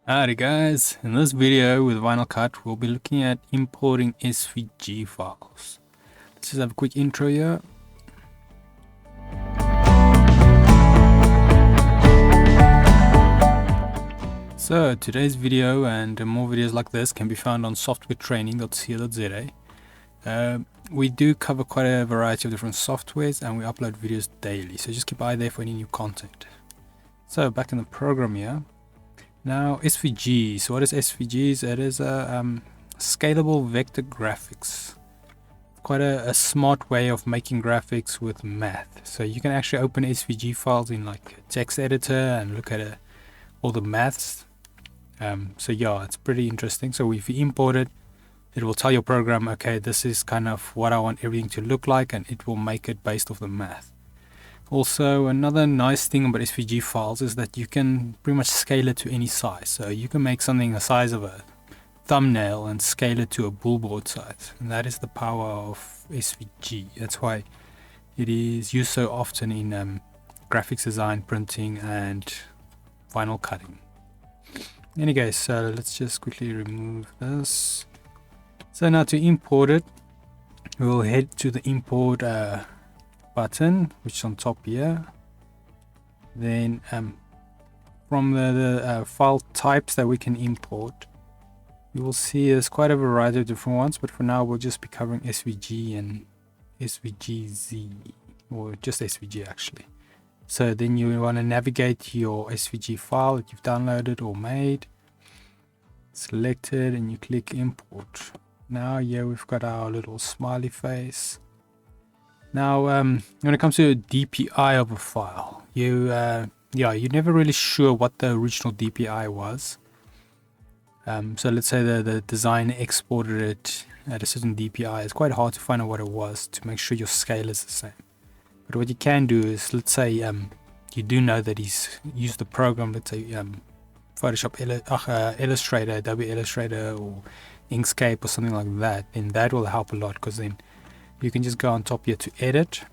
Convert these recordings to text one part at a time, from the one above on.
Alrighty guys, in this video with VinylCut we'll be looking at importing SVG files. Let's just have a quick intro here. So today's video and more videos like this can be found on softwaretraining.co.za. We do cover quite a variety of different softwares and we upload videos daily, so just keep an eye there for any new content. So back in the program here. Now SVGs, what is SVGs? It is a scalable vector graphics. Quite a smart way of making graphics with math. So you can actually open SVG files in like a text editor and look at all the maths. So yeah, it's pretty interesting. So if you import it, it will tell your program, okay, this is kind of what I want everything to look like, and it will make it based off the math. Also, another nice thing about SVG files is that you can pretty much scale it to any size. So you can make something the size of a thumbnail and scale it to a billboard size. And that is the power of SVG. That's why it is used so often in graphics design, printing, and vinyl cutting. Anyway, so let's just quickly remove this. So now to import it, we'll head to the import button, which is on top here. Then from the file types that we can import, you will see there's quite a variety of different ones, but for now we'll just be covering SVG and SVGZ, or just SVG actually. So then you want to navigate your SVG file that you've downloaded or made, select it, and you click import. Now here we've got our little smiley face. Now, when it comes to DPI of a file, you're never really sure what the original DPI was. So let's say the designer exported it at a certain DPI. It's quite hard to find out what it was to make sure your scale is the same. But what you can do is, let's say you do know that he's used the program, let's say Photoshop, Illustrator, Adobe Illustrator, or InkScape, or something like that. Then that will help a lot, because then you can just go on top here to edit,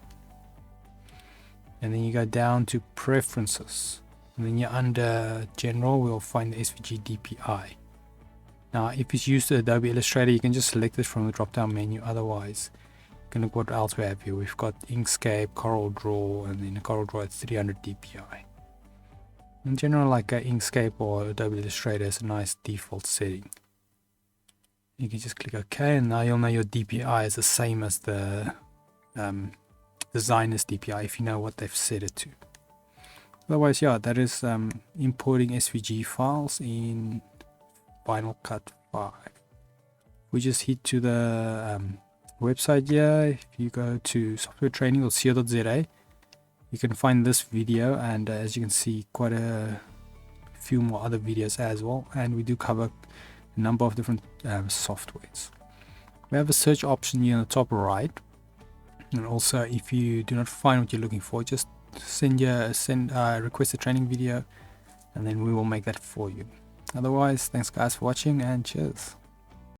and then you go down to preferences, and then you're under general, we'll find the SVG DPI. Now if it's used to Adobe Illustrator, you can just select it from the drop down menu. Otherwise you can look what else we have here. We've got InkScape, Corel Draw, and then the Corel Draw at 300 DPI. In general, like InkScape or Adobe Illustrator is a nice default setting. You can just click OK, and now you'll know your DPI is the same as the designer's DPI if you know what they've set it to. Otherwise, yeah, that is importing SVG files in VinylCut 5. We just head to the website here. If you go to softwaretraining.co.za, you can find this video, and as you can see, quite a few more other videos as well, and we do cover a number of different softwares. We have a search option here on the top right, and also if you do not find what you're looking for, just request a training video, and then we will make that for you. Otherwise, thanks guys for watching, and cheers.